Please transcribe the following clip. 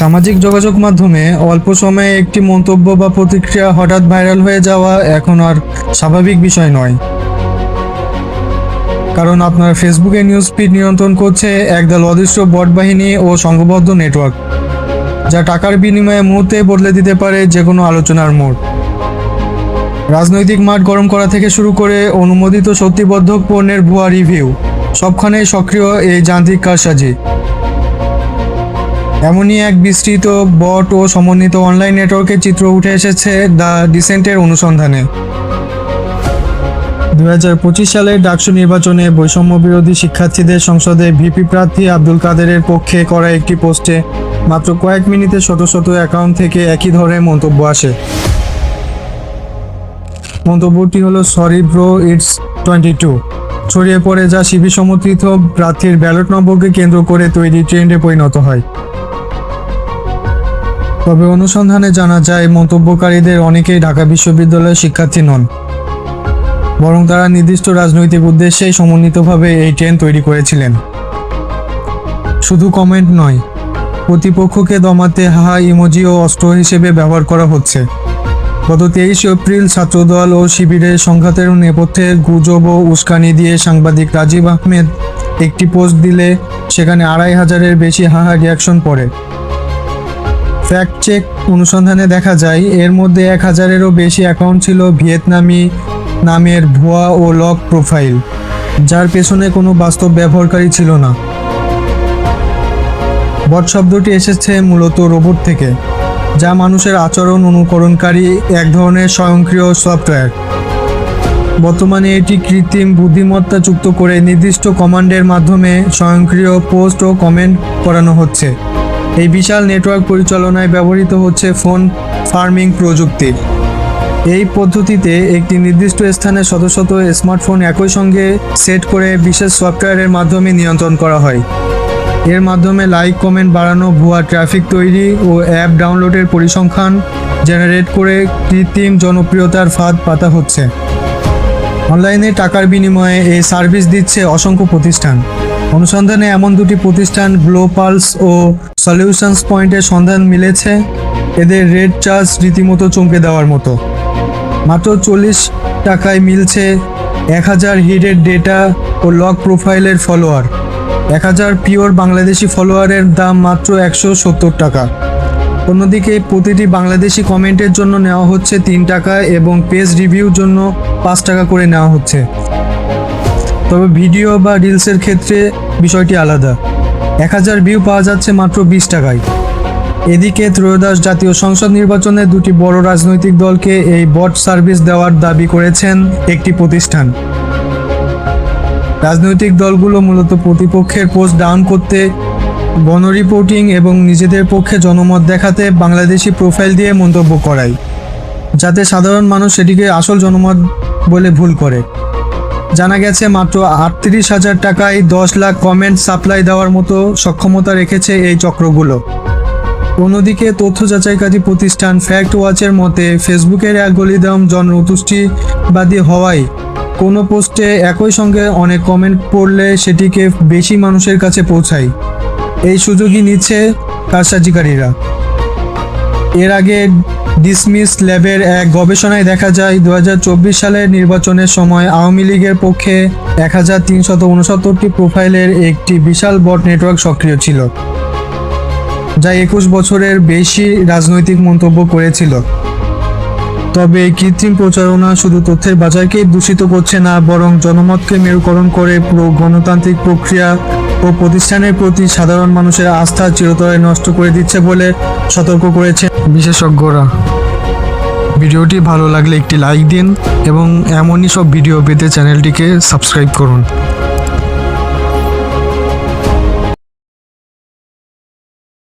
সামাজিক যোগাযোগ মাধ্যমে অল্প সময়ে একটি মন্তব্য বা প্রতিক্রিয়া হঠাৎ ভাইরাল হয়ে যাওয়া এখন আর স্বাভাবিক বিষয় নয়। কারণ আপনার ফেসবুকে নিউজ ফিড নিয়ন্ত্রণ করছে একদল অদৃশ্য বট বাহিনী ও সংঘবদ্ধ নেটওয়ার্ক, যা টাকার বিনিময়ে মুহূর্তে বদলে দিতে পারে যে কোনো আলোচনার মোড়। রাজনৈতিক মাঠ গরম করা থেকে শুরু করে অনুমোদিত সত্যিবদ্ধক পণ্যের ভুয়া রিভিউ, সবখানেই সক্রিয় এই যান্ত্রিক কারসাজি। এমনই এক বিস্তৃত বট ও সমন্বিত অনলাইন নেটওয়ার্কের চিত্র উঠে এসেছে দ্য ডিসেন্টের অনুসন্ধানে। 2025 সালের ডাকসু নির্বাচনে বৈষম্য বিরোধী শিক্ষার্থীদের সংসদে ভিপি প্রার্থী আব্দুল কাদেরের পক্ষে করা একটি পোস্টে মাত্র কয়েক মিনিটে শত শত অ্যাকাউন্ট থেকে একই ধরনের মন্তব্য আসে। মন্তব্যটি হলো, সরি ব্রো, ইটস 22, ছড়িয়ে পড়ে, যা শিবির সমর্থিত প্রার্থীর ব্যালট নম্বরকে কেন্দ্র করে তৈরি ট্রেন্ডে পরিণত হয়। তবে অনুসন্ধানে জানা যায়, মন্তব্যকারীদের অনেকেই ঢাকা বিশ্ববিদ্যালয়ের শিক্ষার্থী নন, বরং তারা নির্দিষ্ট রাজনৈতিক উদ্দেশ্যেই সমন্বিতভাবে এই ট্রেন্ড তৈরি করেছিলেন। শুধু কমেন্ট নয়, প্রতিপক্ষকে দমাতে হাহা ইমোজিও অস্ত্র হিসেবে ব্যবহার করা হচ্ছে। গত 23 এপ্রিল ছাত্রদল ও শিবিরের সংঘাতের নেপথ্যে গুজব ও উস্কানি দিয়ে সাংবাদিক রাজীব আহমেদ একটি পোস্ট দিলে সেখানে 2500-এর বেশি হাহা রিয়াকশন পড়ে। ফ্যাক্ট চেক অনুসন্ধানে দেখা যায়, এর মধ্যে 1000-এরও বেশি অ্যাকাউন্ট ছিল ভিয়েতনামি নামের ভুয়া ও লক প্রোফাইল, যার পেছনে কোনো বাস্তব ব্যবহারকারী ছিল না। বট শব্দটি এসেছে মূলত রোবট থেকে, যা মানুষের আচরণ অনুকরণকারী এক ধরনের স্বয়ংক্রিয় সফটওয়্যার। বর্তমানে এটি কৃত্রিম বুদ্ধিমত্তা যুক্ত করে নির্দিষ্ট কমান্ডের মাধ্যমে স্বয়ংক্রিয় পোস্ট ও কমেন্ট করানো হচ্ছে। এই বিশাল নেটওয়ার্ক পরিচালনায় ব্যবহৃত হচ্ছে ফোন ফার্মিং প্রযুক্তি। এই পদ্ধতিতে একটি নির্দিষ্ট স্থানে শত শত স্মার্টফোন একই সঙ্গে সেট করে বিশেষ সফটওয়্যারের মাধ্যমে নিয়ন্ত্রণ করা হয়। এর মাধ্যমে লাইক, কমেন্ট বাড়ানো, ভুয়া ট্রাফিক তৈরি ও অ্যাপ ডাউনলোডের পরিসংখ্যান জেনারেট করে কৃত্রিম জনপ্রিয়তার ফাঁদ পাতা হচ্ছে। অনলাইনে টাকার বিনিময়ে এই সার্ভিস দিচ্ছে অসংখ্য প্রতিষ্ঠান। অনুসন্ধানে এমন দুটি প্রতিষ্ঠান গ্লোপালস ও সলিউশনস পয়েন্টের সন্ধান মিলেছে। এদের রেট চার্জ রীতিমতো চমকে দেওয়ার মতো। মাত্র 40 টাকায় মিলছে 1000 হিডেড ডেটা ও লক প্রোফাইলের ফলোয়ার। 1000 পিওর বাংলাদেশি ফলোয়ারের দাম মাত্র 170 টাকা। অন্যদিকে প্রতিটি বাংলাদেশি কমেন্টের জন্য নেওয়া হচ্ছে 3 টাকা এবং পেজ রিভিউর জন্য 5 টাকা করে নেওয়া হচ্ছে। তবে ভিডিও বা রিলসের ক্ষেত্রে বিষয়টি আলাদা। 1000 ভিউ পাওয়া যাচ্ছে মাত্র 20 টাকায়। এদিকে ত্রয়োদশ জাতীয় সংসদ নির্বাচনে দুটি বড় রাজনৈতিক দলকে এই বট সার্ভিস দেওয়ার দাবি করেছেন একটি প্রতিষ্ঠান। রাজনৈতিক দলগুলো মূলত প্রতিপক্ষের পোস্ট ডাউন করতে, গণরিপোর্টিং এবং নিজেদের পক্ষে জনমত দেখাতে বাংলাদেশি প্রোফাইল দিয়ে মন্তব্য করায়, যাতে সাধারণ মানুষ সেটিকে আসল জনমত বলে ভুল করে। জানা গেছে, মাত্র 38,000 টাকায় 10 লাখ কমেন্ট সাপ্লাই দেওয়ার মতো সক্ষমতা রেখেছে এই চক্রগুলো। অন্যদিকে তথ্য যাচাইকারী প্রতিষ্ঠান ফ্যাক্ট ওয়াচের মতে, ফেসবুকের অ্যালগরিদম জনতুষ্টিবাদী হওয়ায় কোনো পোস্টে একই সঙ্গে অনেক কমেন্ট পড়লে সেটিকে বেশি মানুষের কাছে পৌঁছায়। এই সুযোগই নিচ্ছে কারসাজিকারীরা। এর আগে ডিসমিস ল্যাবের এক গবেষণায় দেখা যায়, 2024 সালের নির্বাচনের সময় আওয়ামী লীগের পক্ষে 1369টি প্রোফাইলের একটি বিশাল বট নেটওয়ার্ক সক্রিয় ছিল, যা 21 বছরের বেশি রাজনৈতিক মন্তব্য করেছিল। তবে এই কৃত্রিম প্রচারণা শুধু তথ্যের বাজারকেই দূষিত করছে না, বরং জনমতকে মেরুকরণ করে পুরো গণতান্ত্রিক প্রক্রিয়া ও প্রতিষ্ঠানের প্রতি সাধারণ মানুষের আস্থা চিরতরে নষ্ট করে দিচ্ছে বলে সতর্ক করেছেন বিশেষজ্ঞরা। ভিডিওটি ভালো লাগলে একটি লাইক দিন এবং এমনই সব ভিডিও পেতে চ্যানেলটিকে সাবস্ক্রাইব করুন।